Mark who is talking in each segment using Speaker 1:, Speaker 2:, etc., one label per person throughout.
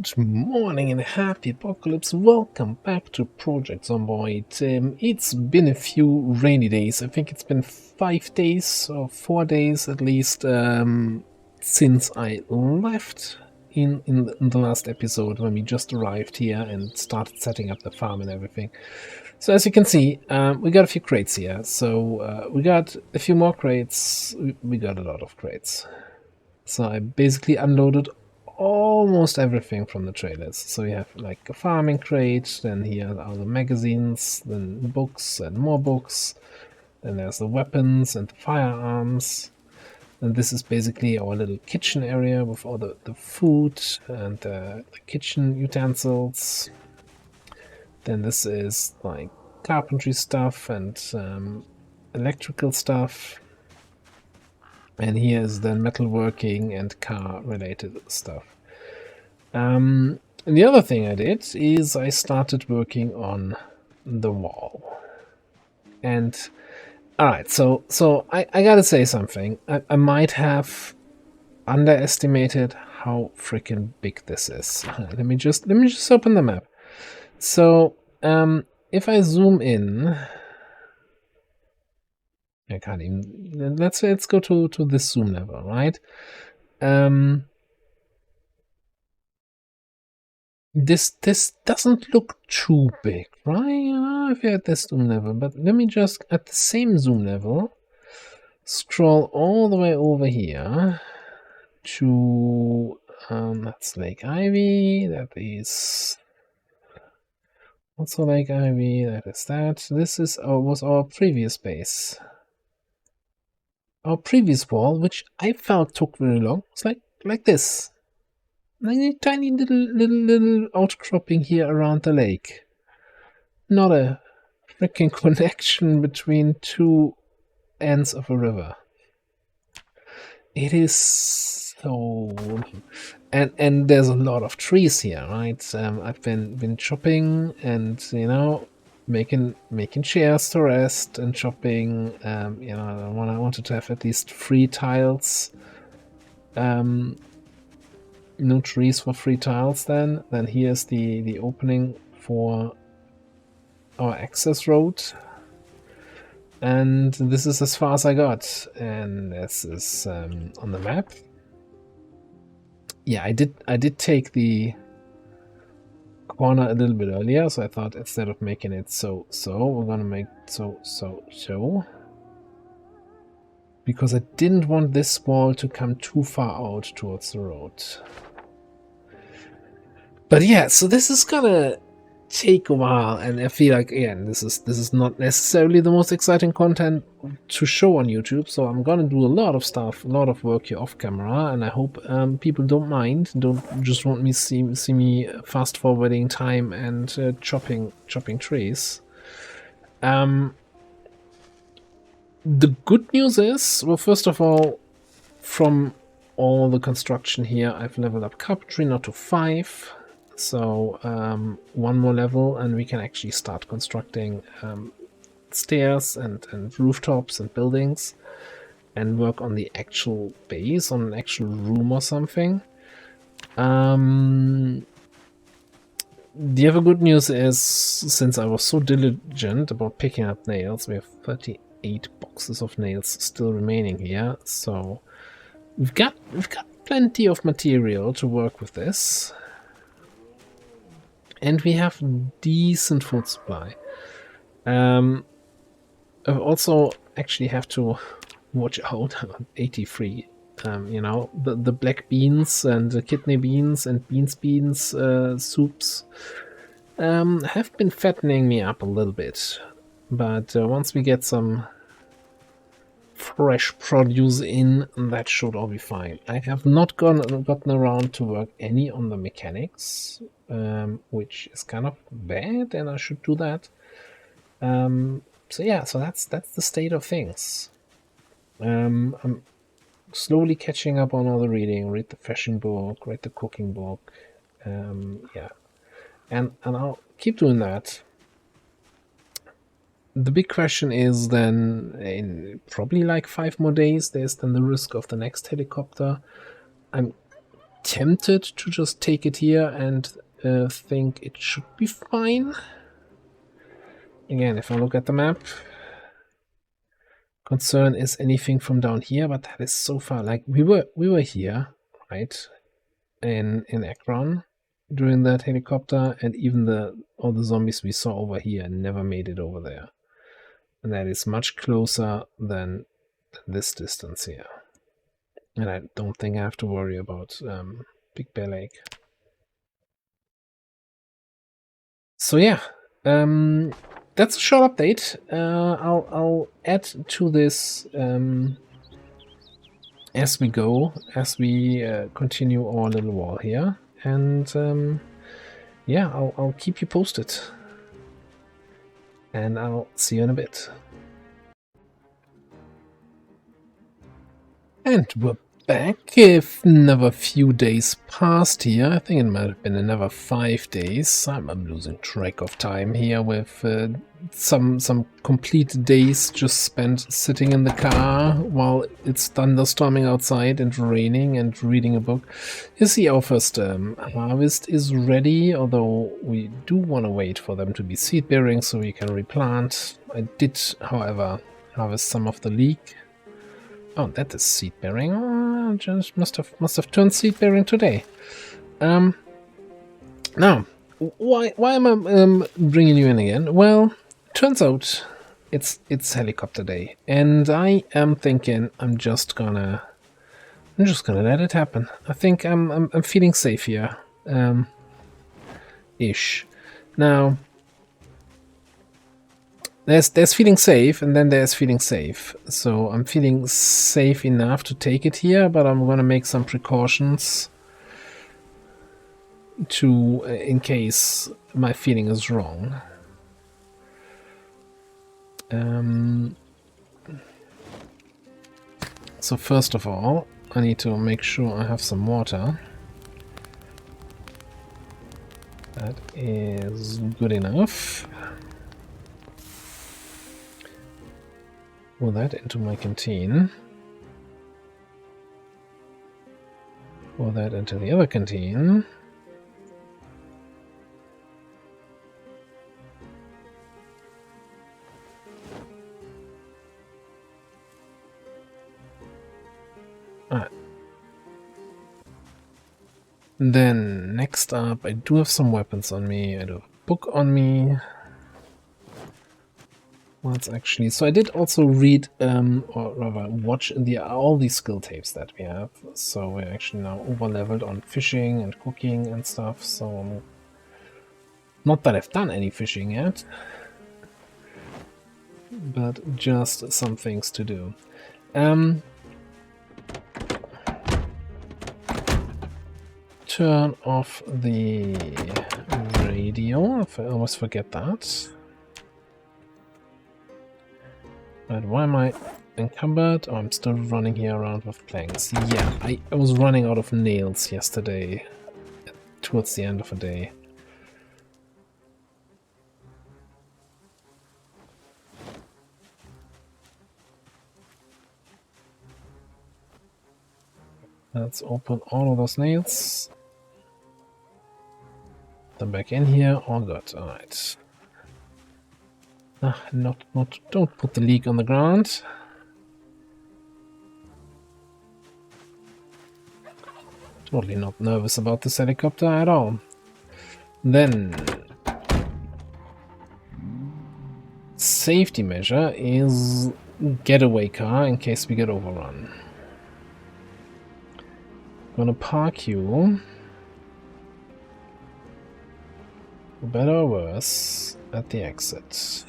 Speaker 1: Good morning and happy apocalypse. Welcome back to Project Zomboid. It's been a few rainy days. I think it's been 5 days or 4 days at least since I left in the last episode when we just arrived here and started setting up the farm and everything. So as you can see, we got a few crates here. So we got a few more crates. We got a lot of crates. So I basically unloaded almost everything from the trailers. So we have like a farming crate, then here are the magazines, then books and more books, then there's the weapons and the firearms, and this is basically our little kitchen area with all the food and the kitchen utensils. Then this is like carpentry stuff and electrical stuff. And here is then metalworking and car-related stuff. And the other thing I did is I started working on the wall. And alright, so I gotta say something. I might have underestimated how freaking big this is. Let me just open the map. So if I zoom in, I can't even. Let's go to this zoom level, right? This doesn't look too big, right? If you're at this zoom level, but let me just at the same zoom level scroll all the way over here to that's Lake Ivy. That is also Lake Ivy. That is that. This is was our previous base. Our previous wall, which I felt took very long. It's like this. Like a tiny little outcropping here around the lake. Not a freaking connection between two ends of a river. It is so, and there's a lot of trees here, right? I've been chopping and making chairs to rest and chopping. I wanted to have at least 3 tiles. No trees for 3 tiles then here's the opening for our access road, and this is as far as I got, and this is on the map. Yeah, I did take the corner a little bit earlier, so I thought instead of making it so we're gonna make so, because I didn't want this wall to come too far out towards the road. But yeah, so this is gonna take a while, and I feel like, again, this is not necessarily the most exciting content to show on YouTube, so I'm gonna do a lot of stuff, a lot of work here off camera, and I hope people don't mind, don't just want me see me fast forwarding time and chopping trees. The good news is, well, first of all, from all the construction here, I've leveled up carpentry now to 5. So 1 more level and we can actually start constructing stairs and rooftops and buildings and work on the actual base, on an actual room or something. The other good news is, since I was so diligent about picking up nails, we have 38 boxes of nails still remaining here. So we've got plenty of material to work with this. And we have decent food supply. I also actually have to watch out on 83. The black beans and the kidney beans and beans soups have been fattening me up a little bit. But once we get some fresh produce in, that should all be fine. I have not gotten around to work any on the mechanics, which is kind of bad, and I should do that. So yeah, so that's the state of things. I'm slowly catching up on all the reading. Read the fashion book, read the cooking book. Yeah, and I'll keep doing that. The big question is then, in probably like 5 more days, there's then the risk of the next helicopter. I'm tempted to just take it here and think it should be fine. Again, if I look at the map, concern is anything from down here, but that is so far. Like we were here, right, in Akron during that helicopter, and even all the zombies we saw over here never made it over there, and that is much closer than this distance here. And I don't think I have to worry about Big Bear Lake. So yeah, that's a short update. I'll add to this as we go, as we continue our little wall here, and yeah, I'll keep you posted, and I'll see you in a bit. And we're back. If another few days passed here, I think it might have been another 5 days. I'm losing track of time here with some complete days just spent sitting in the car while it's thunderstorming outside and raining and reading a book. You see, our first harvest is ready, although we do want to wait for them to be seed bearing so we can replant. I did, however, harvest some of the leek. Oh, that is seed bearing. Oh, just must have turned seed bearing today. Now, why am I bringing you in again? Well, turns out it's helicopter day, and I am thinking I'm just gonna let it happen. I think I'm feeling safe here, ish. Now. There's feeling safe, and then there's feeling safe. So I'm feeling safe enough to take it here, but I'm gonna make some precautions to in case my feeling is wrong. So first of all, I need to make sure I have some water. That is good enough. Pour that into my canteen. Pour that into the other canteen. Then next up, I do have some weapons on me. I do have a book on me. Well, it's actually, so I did also read, or rather watch all these skill tapes that we have. So we're actually now over-leveled on fishing and cooking and stuff. So not that I've done any fishing yet, but just some things to do. Turn off the radio. I always forget that. But why am I encumbered? Oh, I'm still running here around with planks. Yeah, I was running out of nails yesterday, towards the end of the day. Let's open all of those nails. Them back in here. All good. All right. Don't put the leek on the ground. Totally not nervous about this helicopter at all. Then, safety measure is getaway car in case we get overrun. Gonna park you, for better or worse, at the exit.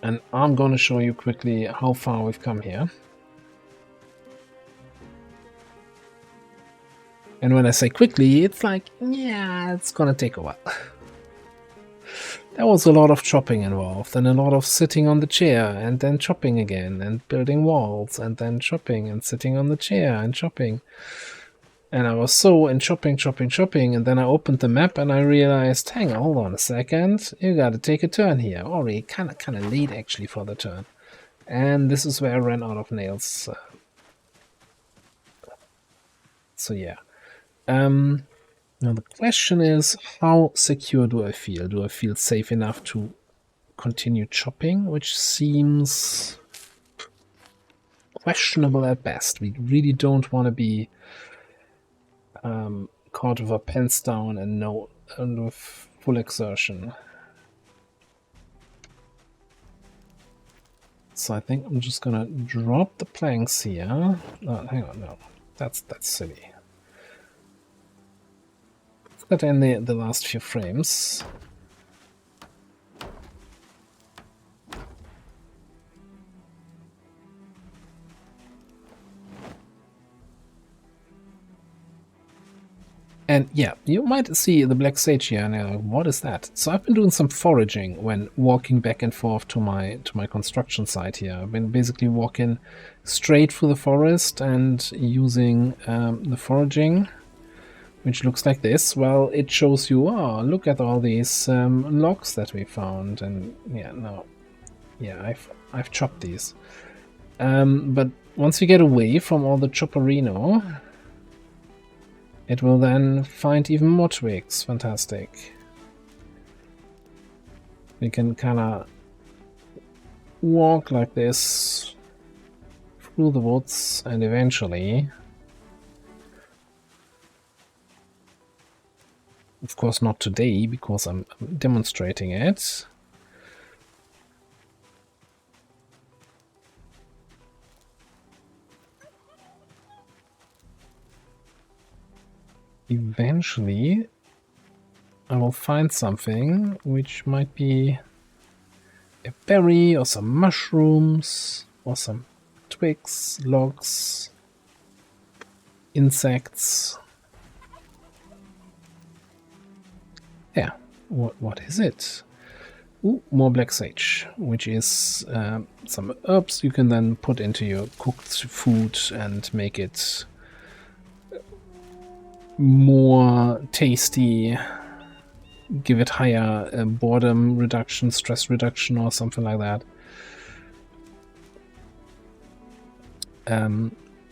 Speaker 1: And I'm going to show you quickly how far we've come here. And when I say quickly, it's like, yeah, it's going to take a while. There was a lot of chopping involved, and a lot of sitting on the chair, and then chopping again, and building walls, and then chopping, and sitting on the chair, and chopping. And I was so in chopping, and then I opened the map and I realized, hang on, hold on a second, you gotta take a turn here. Already kinda late actually for the turn. And this is where I ran out of nails. So yeah. Now the question is, how secure do I feel? Do I feel safe enough to continue chopping? Which seems questionable at best. We really don't want to be caught with our pants down and with full exertion. So I think I'm just gonna drop the planks here. Oh, hang on, no, that's silly. Let's get in the last few frames. And yeah, you might see the black sage here, and you're like, what is that? So I've been doing some foraging when walking back and forth to my construction site here. I've been basically walking straight through the forest and using the foraging, which looks like this. Well, it shows you, oh, look at all these logs that we found, and yeah, no, yeah, I've chopped these. But once we get away from all the chopperino, it will then find even more twigs. Fantastic. We can kind of walk like this through the woods, and eventually, of course not today because I'm demonstrating it, eventually I will find something which might be a berry or some mushrooms or some twigs, logs, insects. Yeah, what is it? Ooh, more black sage, which is some herbs you can then put into your cooked food and make it more tasty, give it higher boredom reduction, stress reduction, or something like that.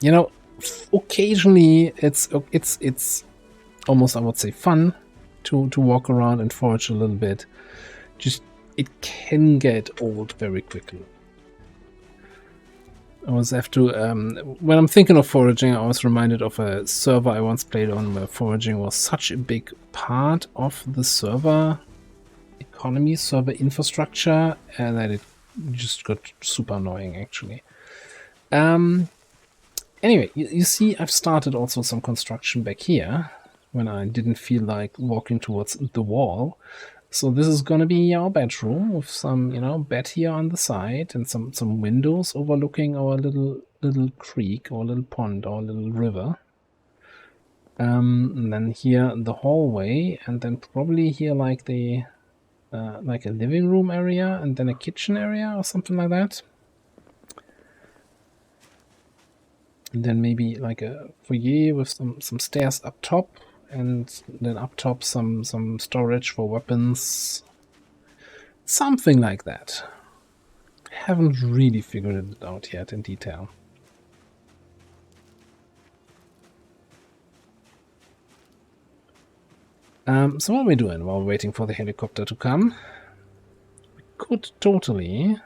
Speaker 1: You know, occasionally it's almost, I would say, fun to walk around and forage a little bit. Just it can get old very quickly. I always have to, when I'm thinking of foraging, I was reminded of a server I once played on where foraging was such a big part of the server economy, server infrastructure, and that it just got super annoying, actually. Anyway, you see, I've started also some construction back here when I didn't feel like walking towards the wall. So this is going to be our bedroom with some, bed here on the side and some windows overlooking our little creek or little pond or little river. And then here the hallway, and then probably here like the like a living room area and then a kitchen area or something like that. And then maybe like a foyer with some stairs up top, and then up top some storage for weapons. Something like that. Haven't really figured it out yet in detail. So what are we doing while we're waiting for the helicopter to come? We could totally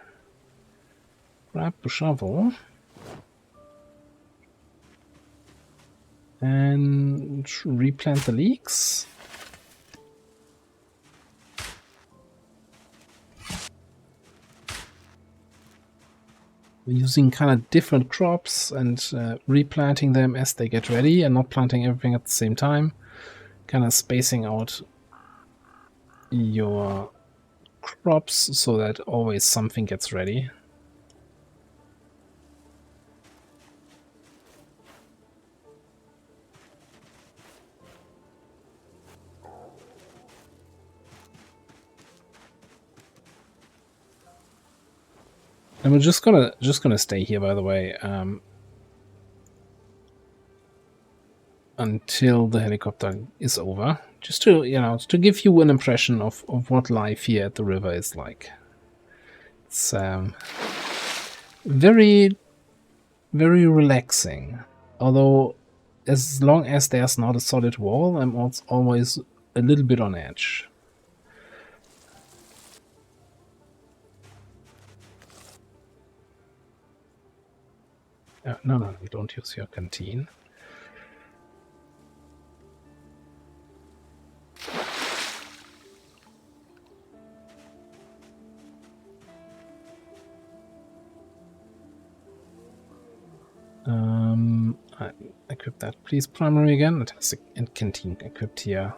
Speaker 1: grab the shovel and replant the leeks. We're using kind of different crops and replanting them as they get ready and not planting everything at the same time. Kind of spacing out your crops so that always something gets ready. And we're just gonna stay here, by the way. until the helicopter is over, just to, you know, to give you an impression of what life here at the river is like. It's very, very relaxing. Although, as long as there's not a solid wall, I'm always a little bit on edge. No, don't use your canteen. I equip that. Please, primary again. It has a canteen equipped here.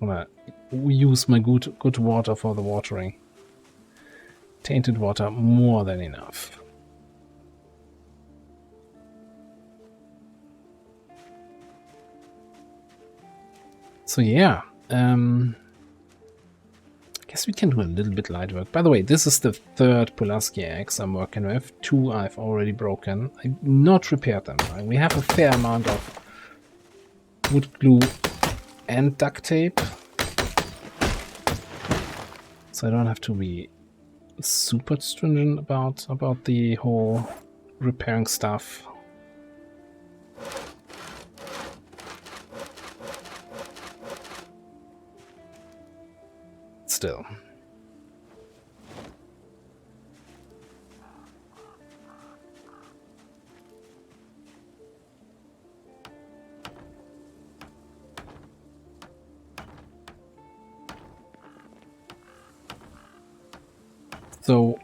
Speaker 1: I'm gonna use my good water for the watering. Tainted water, more than enough. So yeah, I guess we can do a little bit light work. By the way, this is the third Pulaski axe I'm working with. 2 I've already broken. I've not repaired them. We have a fair amount of wood glue and duct tape, so I don't have to be super stringent about the whole repairing stuff. Still. So,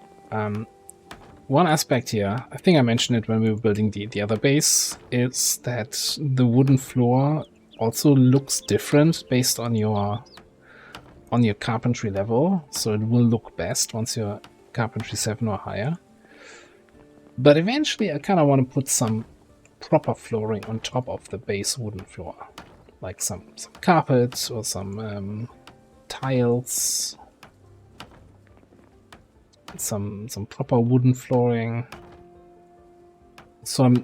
Speaker 1: one aspect here, I think I mentioned it when we were building the other base, is that the wooden floor also looks different based on your carpentry level. So it will look best once you're carpentry 7 or higher. But eventually I kind of want to put some proper flooring on top of the base wooden floor. Like some carpets or some tiles. Some proper wooden flooring. So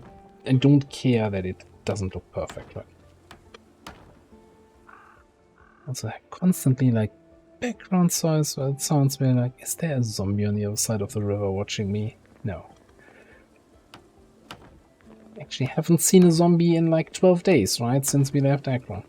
Speaker 1: I don't care that it doesn't look perfect, right? Also, constantly like background noise. So it sounds very like, is there a zombie on the other side of the river watching me? No. Actually, haven't seen a zombie in like 12 days, right? Since we left Akron.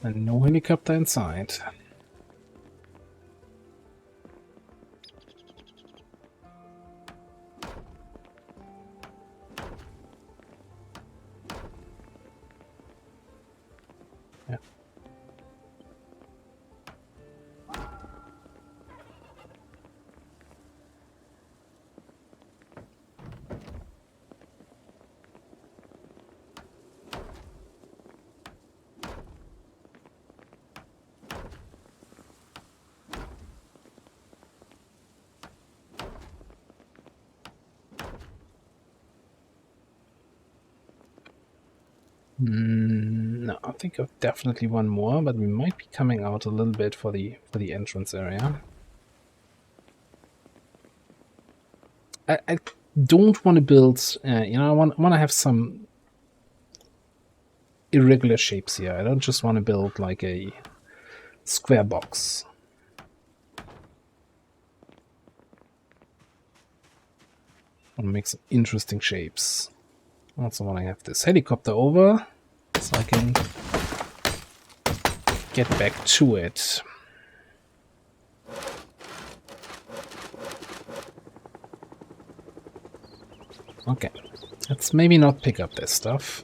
Speaker 1: And no helicopter inside. Yeah. No, I think of definitely one more, but we might be coming out a little bit for the entrance area. I don't want to build, you know, I want to have some irregular shapes here. I don't just want to build like a square box. I want to make some interesting shapes. Also want to have this helicopter over, so I can get back to it. Okay, let's maybe not pick up this stuff.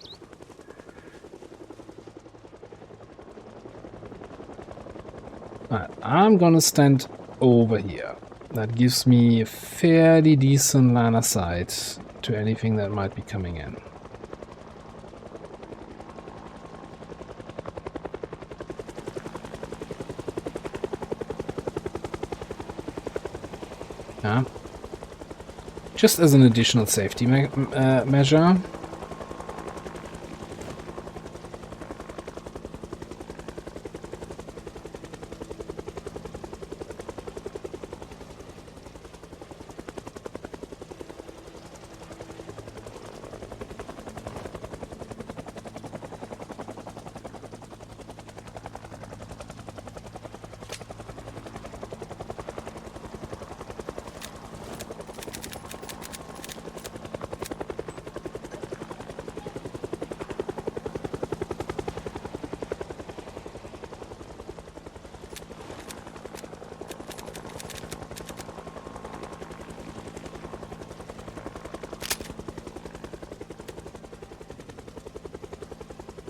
Speaker 1: Alright, I'm gonna stand over here. That gives me a fairly decent line of sight to anything that might be coming in. Yeah. Just as an additional safety measure.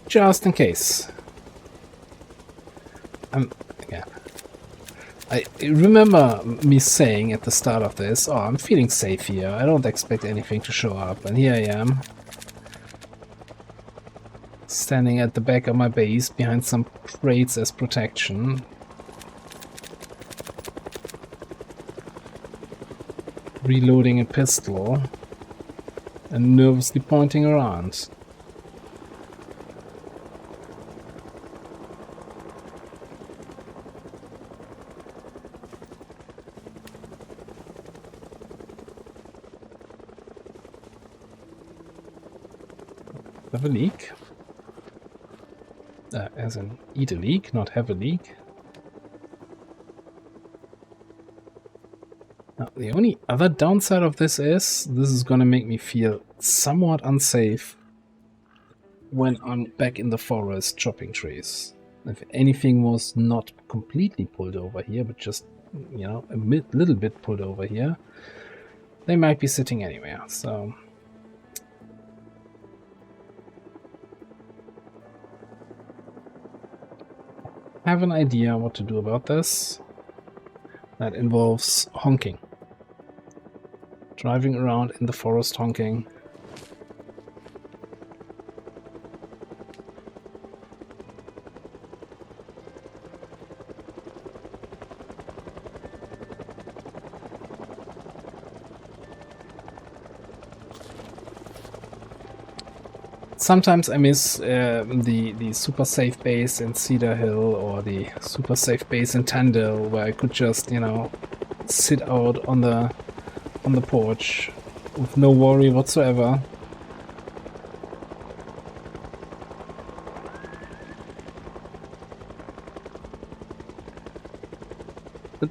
Speaker 1: Just in case. Yeah. I remember me saying at the start of this, oh, I'm feeling safe here. I don't expect anything to show up. And here I am. Standing at the back of my base behind some crates as protection. Reloading a pistol. And nervously pointing around. Have a leak. As in eat a leak, not have a leak. Now, the only other downside of this is gonna make me feel somewhat unsafe when I'm back in the forest chopping trees. If anything was not completely pulled over here, but just, you know, a little bit pulled over here, they might be sitting anywhere, so... I have an idea what to do about this. That involves honking. Driving around in the forest honking. Sometimes I miss the super safe base in Cedar Hill or the super safe base in Tandil, where I could just, you know, sit out on the porch with no worry whatsoever.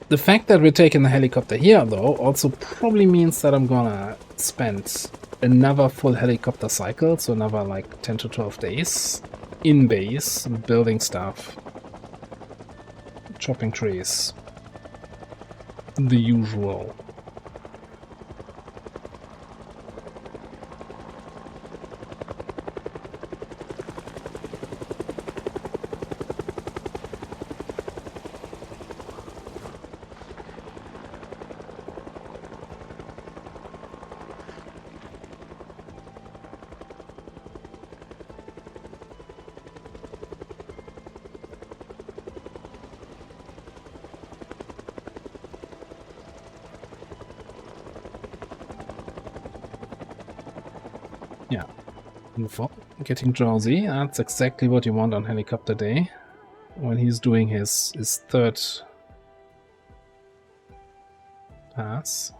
Speaker 1: The fact that we're taking the helicopter here, though, also probably means that I'm gonna spend another full helicopter cycle, so another like 10 to 12 days in base, building stuff, chopping trees, the usual. Yeah, getting drowsy. That's exactly what you want on helicopter day, when he's doing his third pass.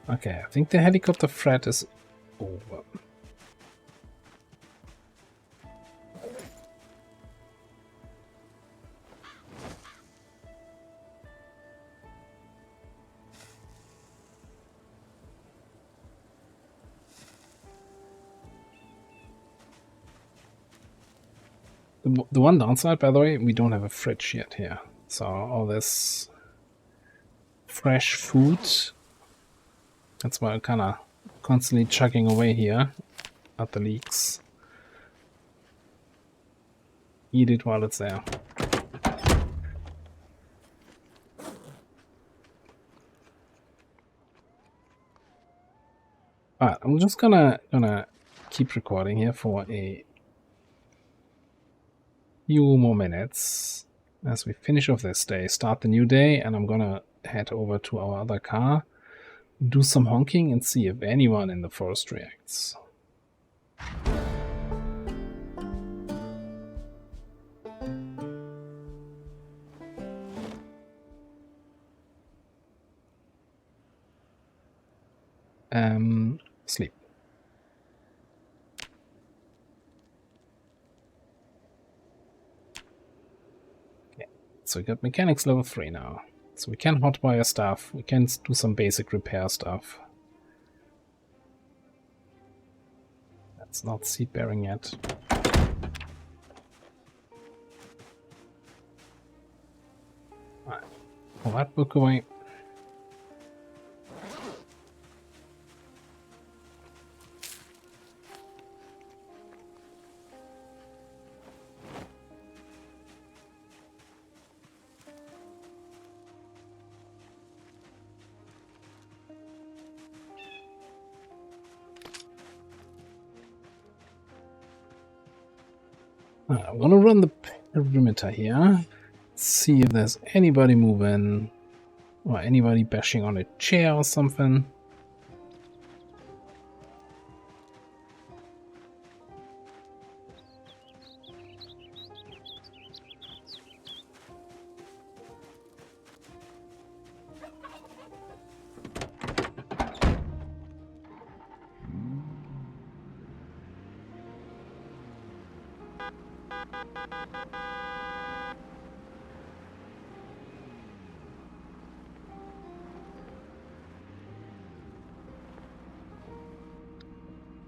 Speaker 1: Okay, I think the helicopter threat is over. The one downside, by the way, we don't have a fridge yet here. So all this fresh food, that's why I'm kind of constantly chugging away here at the leaks. eat it while it's there. Alright, I'm just gonna keep recording here for a few more minutes as we finish off this day, start the new day, and I'm gonna head over to our other car, do some honking, and see if anyone in the forest reacts. Sleep. Okay, so we got mechanics level 3 now. So we can hotwire stuff, we can do some basic repair stuff. That's not seed bearing yet. Alright, pull that book away. I want to run the perimeter here, see if there's anybody moving, or anybody bashing on a chair or something.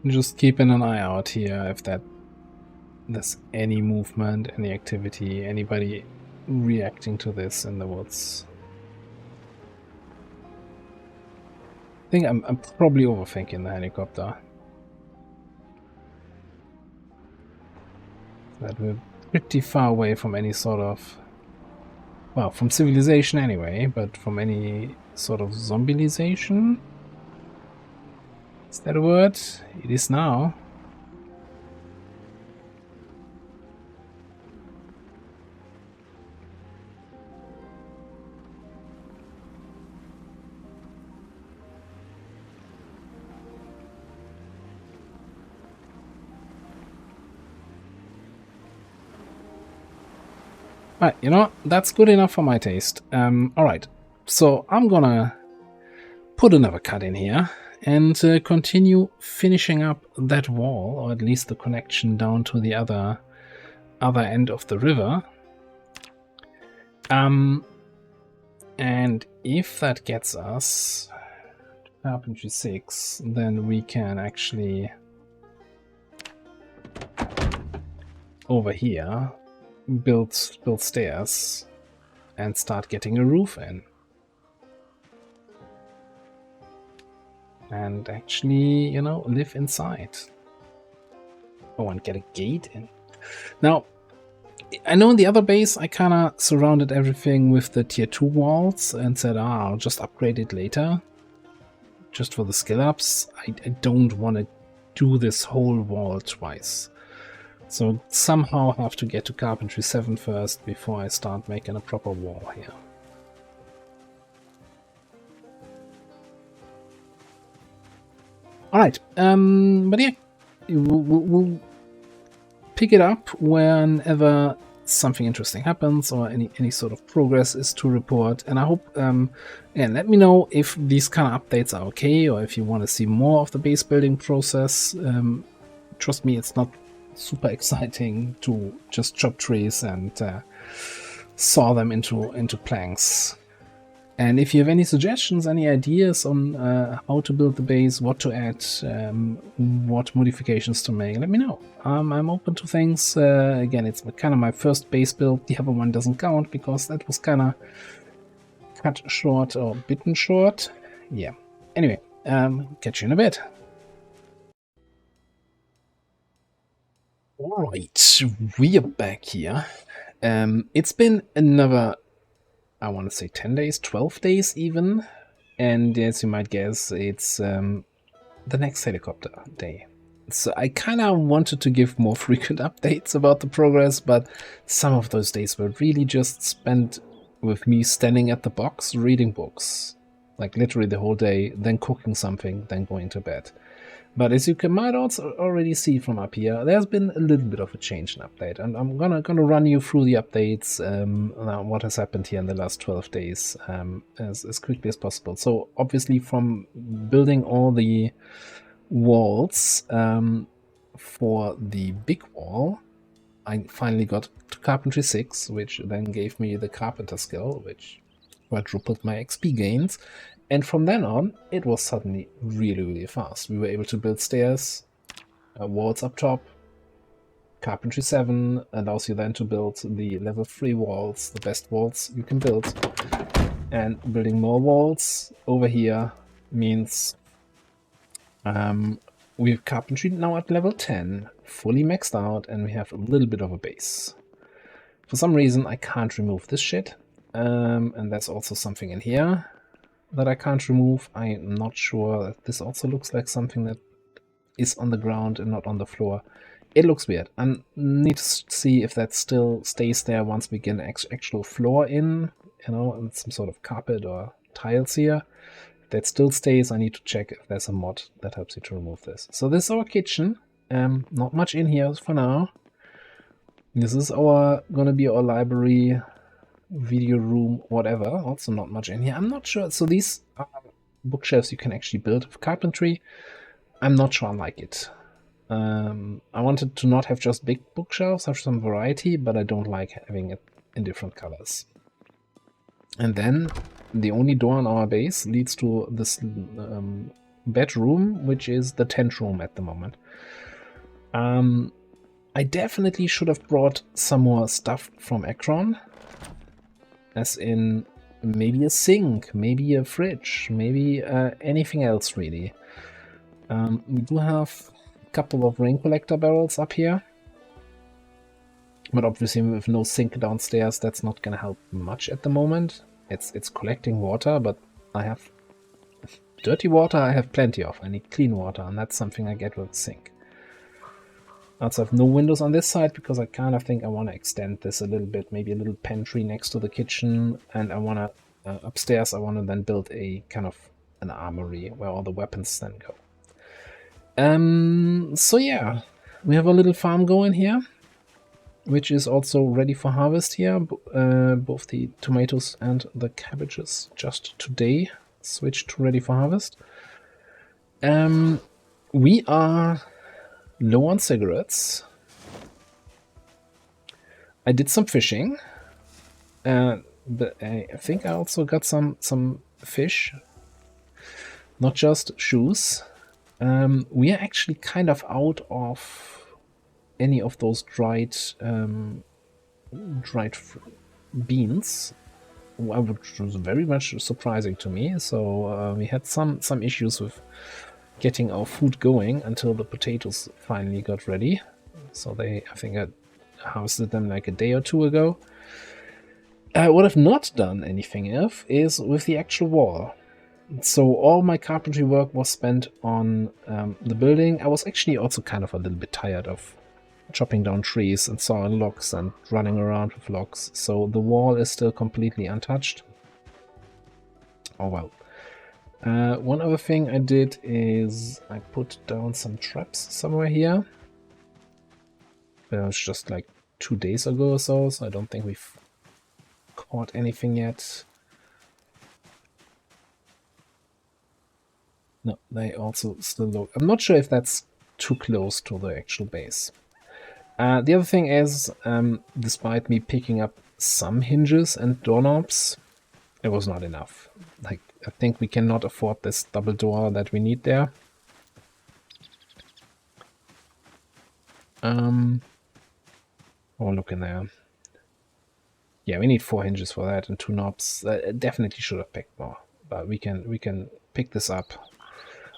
Speaker 1: Just keeping an eye out here if there's any movement, any activity, anybody reacting to this in the woods. I think I'm probably overthinking the helicopter. That we're pretty far away from any sort of, well, from civilization anyway, but from any sort of zombielization. Is that a word? It is now. Alright, you know, that's good enough for my taste. Alright, so I'm gonna put another cut in here and continue finishing up that wall, or at least the connection down to the other end of the river. And if that gets us to carpentry 6, then we can actually over here build stairs and start getting a roof in. And actually, you know, live inside. Oh, and get a gate in. Now, I know in the other base I kind of surrounded everything with the tier 2 walls and said, I'll just upgrade it later. Just for the skill ups. I don't want to do this whole wall twice. So somehow I have to get to carpentry 7 first before I start making a proper wall here. Alright, but yeah, we'll pick it up whenever something interesting happens or any sort of progress is to report. And I hope, and let me know if these kind of updates are okay, or if you want to see more of the base building process. Trust me, it's not super exciting to just chop trees and saw them into planks. And if you have any suggestions, any ideas on how to build the base, what to add, what modifications to make, let me know. I'm open to things. Again, it's kind of my first base build. The other one doesn't count because that was kind of cut short or bitten short. Yeah. Anyway, catch you in a bit. Alright, we are back here. It's been another, I want to say 10 days, 12 days even. And as you might guess, it's the next helicopter day. So I kind of wanted to give more frequent updates about the progress, but some of those days were really just spent with me standing at the box reading books. Like literally the whole day, then cooking something, then going to bed. But as you might also already see from up here, there's been a little bit of a change in update, and I'm gonna run you through the updates, what has happened here in the last 12 days, as quickly as possible. So obviously, from building all the walls for the big wall, I finally got to Carpentry 6, which then gave me the Carpenter skill, which quadrupled my XP gains. And from then on, it was suddenly really, really fast. We were able to build stairs, walls up top. Carpentry 7 allows you then to build the level 3 walls, the best walls you can build. And building more walls over here means we have Carpentry now at level 10, fully maxed out, and we have a little bit of a base. For some reason, I can't remove this shit. And there's also something in here that I can't remove. I'm not sure. This also looks like something that is on the ground and not on the floor. It looks weird. I need to see if that still stays there once we get an actual floor in, and some sort of carpet or tiles here. If that still stays, I need to check if there's a mod that helps you to remove this. So this is our kitchen. Not much in here for now. This is gonna be our library, video room, whatever. Also not much in here. I'm not sure. So these are bookshelves you can actually build with carpentry. I'm not sure I like it. I wanted to not have just big bookshelves, have some variety, but I don't like having it in different colors. And then the only door on our base leads to this bedroom, which is the tent room at the moment. I definitely should have brought some more stuff from Akron. As in maybe a sink, maybe a fridge, maybe anything else really. We do have a couple of rain collector barrels up here. But obviously with no sink downstairs, that's not going to help much at the moment. It's collecting water, but I have dirty water I have plenty of. I need clean water, and that's something I get with a sink. I also have no windows on this side because I kind of think I want to extend this a little bit, maybe a little pantry next to the kitchen, and I want to, upstairs I want to then build a kind of an armory where all the weapons then go. So yeah, we have a little farm going here, which is also ready for harvest here. Both the tomatoes and the cabbages just today switched to ready for harvest. We are low on cigarettes. I did some fishing, but I think I also got some fish, not just shoes. We are actually kind of out of any of those dried beans, which was very much surprising to me. So we had some issues with getting our food going until the potatoes finally got ready. So I think I harvested them like a day or two ago. What I've not done anything of is with the actual wall. So all my carpentry work was spent on the building. I was actually also kind of a little bit tired of chopping down trees and sawing logs and running around with logs. So the wall is still completely untouched. Oh well. One other thing I did is I put down some traps somewhere here. It was just like 2 days ago or so I don't think we've caught anything yet. No, they also still look... I'm not sure if that's too close to the actual base. The other thing is, despite me picking up some hinges and doorknobs, it was not enough. Like, I think we cannot afford this double door that we need there. Oh, look in there. Yeah, we need 4 hinges for that and 2 knobs. Definitely should have picked more, but we can pick this up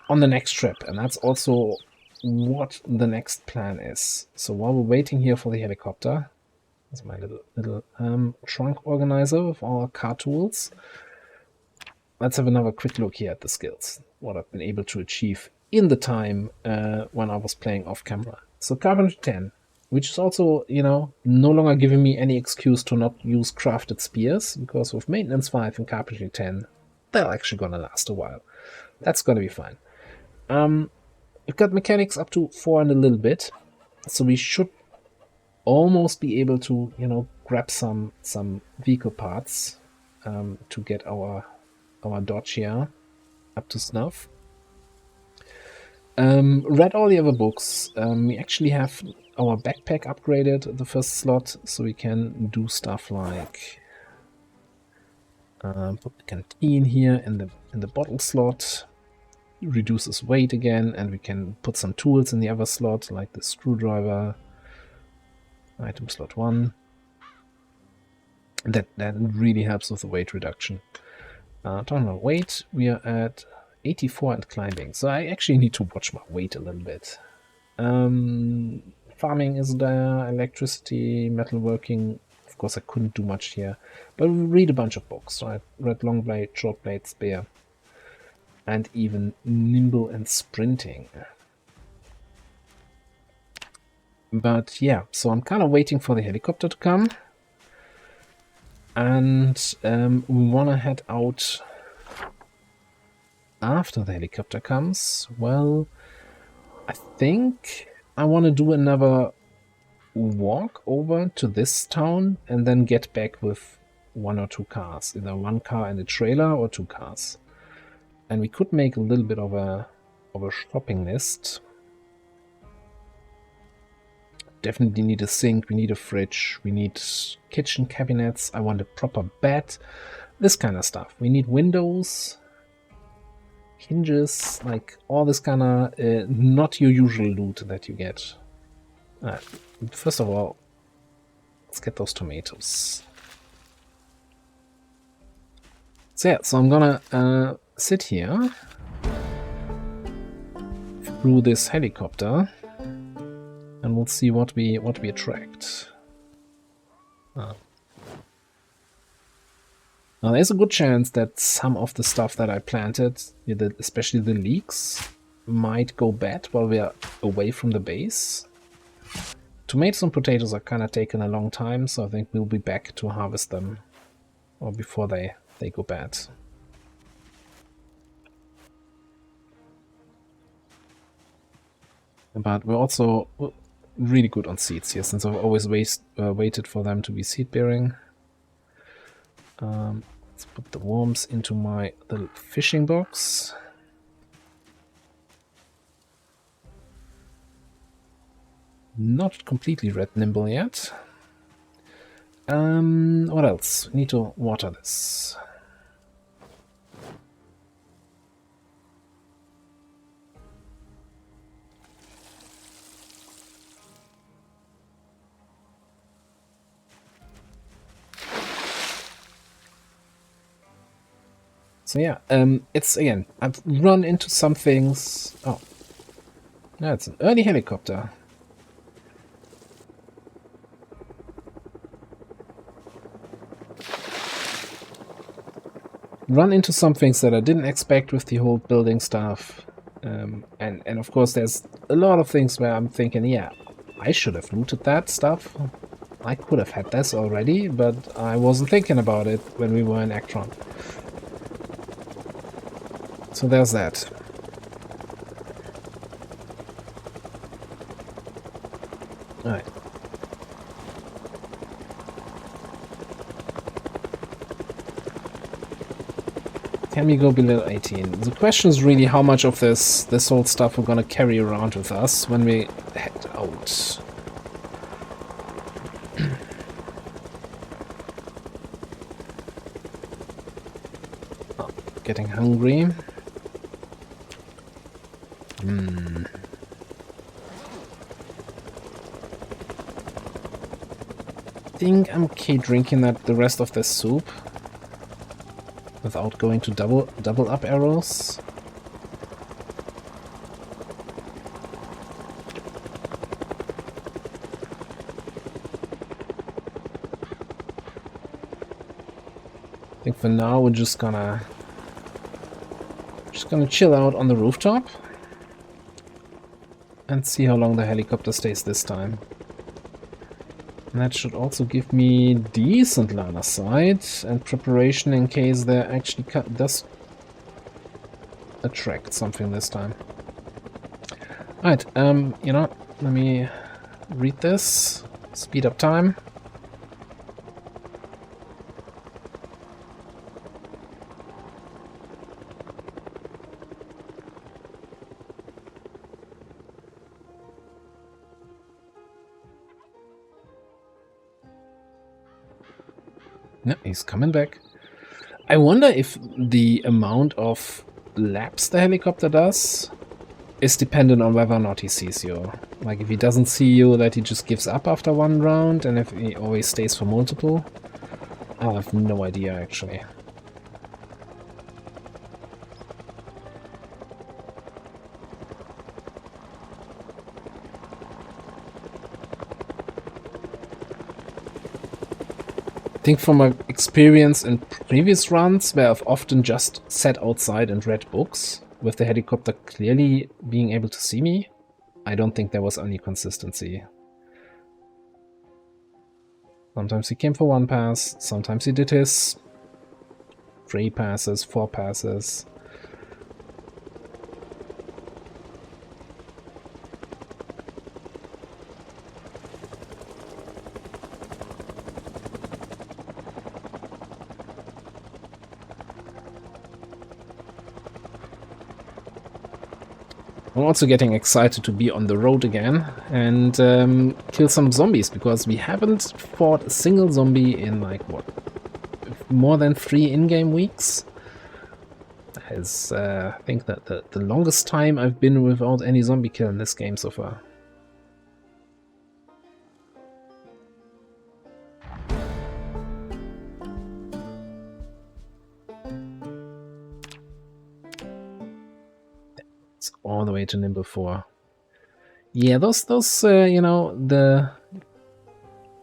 Speaker 1: on the next trip. And that's also what the next plan is. So while we're waiting here for the helicopter, that's my little trunk organizer with all our car tools. Let's have another quick look here at the skills, what I've been able to achieve in the time when I was playing off camera. So Carpentry 10, which is also, you know, no longer giving me any excuse to not use crafted spears, because with Maintenance 5 and Carpentry 10, they're actually gonna last a while. That's gonna be fine. We've got mechanics up to 4 and a little bit, so we should almost be able to, you know, grab some vehicle parts to get our Dodge here up to snuff. Read all the other books. We actually have our backpack upgraded the first slot, so we can do stuff like put the canteen here in the bottle slot, reduces weight again, and we can put some tools in the other slot, like the screwdriver, item slot 1. That really helps with the weight reduction. Talking about weight, we are at 84 and climbing, so I actually need to watch my weight a little bit. Farming is there, electricity, metalworking. Of course, I couldn't do much here, but we read a bunch of books. So I read Long Blade, Short Blade, Spear, and even Nimble and Sprinting. But yeah, so I'm kind of waiting for the helicopter to come. And we want to head out after the helicopter comes. Well, I think I want to do another walk over to this town and then get back with 1 or 2 cars. Either 1 car and a trailer or 2 cars. And we could make a little bit of a shopping list. Definitely need a sink, we need a fridge, we need kitchen cabinets, I want a proper bed, this kind of stuff. We need windows, hinges, like all this kind of not your usual loot that you get. First of all, let's get those tomatoes. So yeah, so I'm gonna sit here through this helicopter. And we'll see what we attract. Now there's a good chance that some of the stuff that I planted, especially the leeks, might go bad while we are away from the base. Tomatoes and potatoes are kind of taking a long time, so I think we'll be back to harvest them, or before they go bad. But we're also really good on seeds here, since I've always waited for them to be seed bearing. Let's put the worms into my little fishing box. Not completely red nimble yet. What else? We need to water this. So yeah, it's again, I've run into some things. Oh, no, it's an early helicopter. Run into some things that I didn't expect with the whole building stuff. And of course there's a lot of things where I'm thinking, yeah, I should have looted that stuff. I could have had this already, but I wasn't thinking about it when we were in Actron. So there's that. Alright. Can we go below 18? The question is really how much of this old stuff we're gonna carry around with us when we head out. Oh, getting hungry. I think I'm okay drinking the rest of this soup without going to double up arrows. for now, we're just gonna chill out on the rooftop and see how long the helicopter stays this time. And that should also give me decent line of sight and preparation in case there actually does attract something this time. Alright, you know, let me read this. Speed up time. No, he's coming back. I wonder if the amount of laps the helicopter does is dependent on whether or not he sees you. Like, if he doesn't see you, that he just gives up after one round, and if he always stays for multiple. I have no idea, actually. I think from my experience in previous runs, where I've often just sat outside and read books, with the helicopter clearly being able to see me, I don't think there was any consistency. Sometimes he came for one pass, sometimes he did his 3 passes, 4 passes. I'm also getting excited to be on the road again and kill some zombies, because we haven't fought a single zombie in, like, what, more than 3 in-game weeks? That is, I think, that the longest time I've been without any zombie kill in this game so far. It's all the way to Nimble 4. Yeah, those you know, the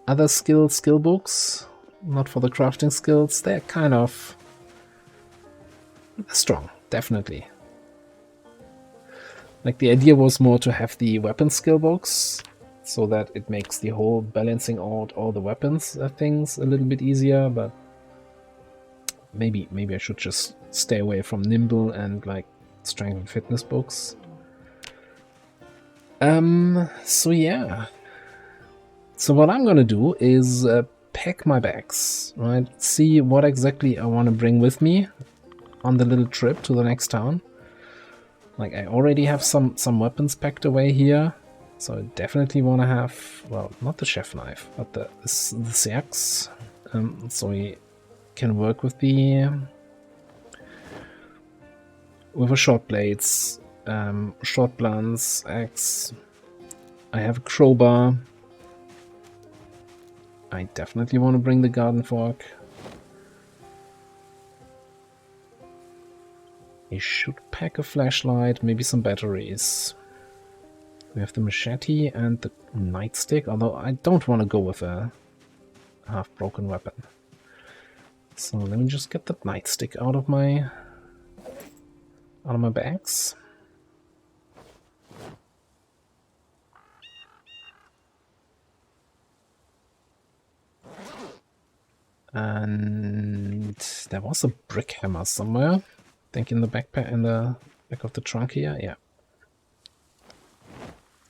Speaker 1: other skill books, not for the crafting skills, they're kind of strong, definitely. Like, the idea was more to have the weapon skill box, so that it makes the whole balancing out all the weapons things a little bit easier, but maybe I should just stay away from Nimble and, like, strength and fitness books. So yeah. So what I'm gonna do is pack my bags, right? See what exactly I want to bring with me on the little trip to the next town. Like, I already have some weapons packed away here, so I definitely want to have, well, not the chef knife, but the axe, so we can work with the short blades, short blunts, axe. I have a crowbar. I definitely want to bring the garden fork. I should pack a flashlight, maybe some batteries. We have the machete and the nightstick, although I don't want to go with a half-broken weapon. So let me just get the nightstick out of my bags. And there was a brick hammer somewhere. I think in the backpack, in the back of the trunk here. Yeah.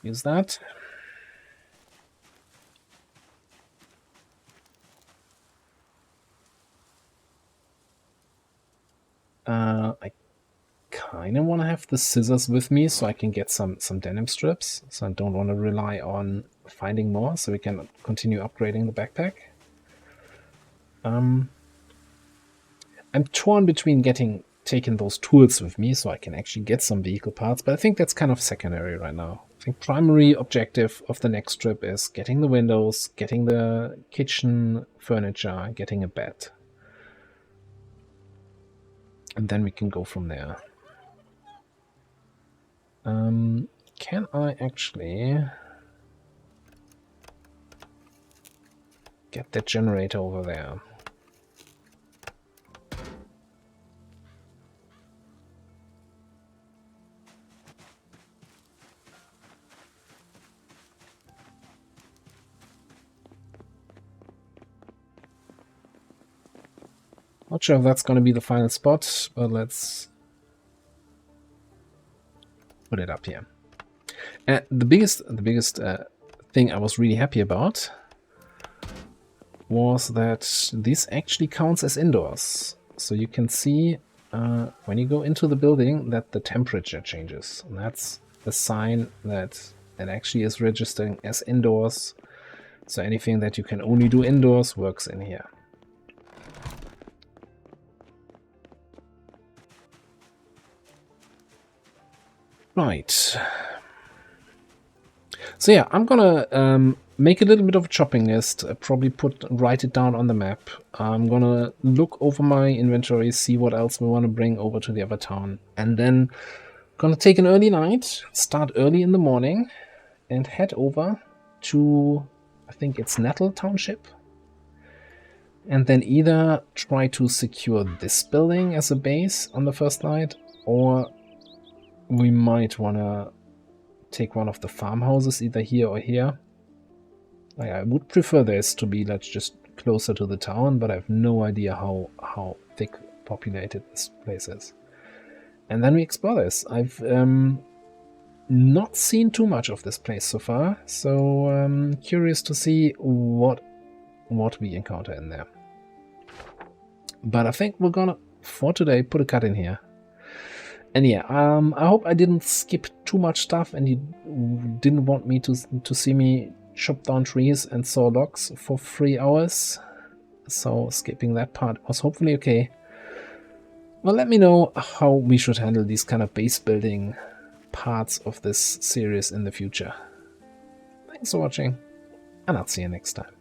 Speaker 1: Use that. I kind of want to have the scissors with me so I can get some denim strips. So I don't want to rely on finding more, so we can continue upgrading the backpack. I'm torn between taking those tools with me so I can actually get some vehicle parts, but I think that's kind of secondary right now. I think primary objective of the next trip is getting the windows, getting the kitchen furniture, getting a bed. And then we can go from there. Can I actually get that generator over there? Not sure if that's going to be the final spot, but let's put it up here. And the biggest thing I was really happy about was that this actually counts as indoors. So you can see when you go into the building that the temperature changes. And that's a sign that it actually is registering as indoors. So anything that you can only do indoors works in here. Right. So yeah, I'm gonna make a little bit of a shopping list, probably write it down on the map. I'm gonna look over my inventory, see what else we want to bring over to the other town, and then gonna take an early night, start early in the morning, and head over to, I think it's Nettle Township, and then either try to secure this building as a base on the first night, or we might want to take one of the farmhouses either here or here. I would prefer this to be just closer to the town, but I have no idea how thick populated this place is. And then we explore this. I've not seen too much of this place so far, so I'm curious to see what we encounter in there. But I think we're gonna, for today, put a cut in here. And yeah, I hope I didn't skip too much stuff and you didn't want me to see me chop down trees and saw logs for 3 hours. So skipping that part was hopefully okay. Well, let me know how we should handle these kind of base building parts of this series in the future. Thanks for watching, and I'll see you next time.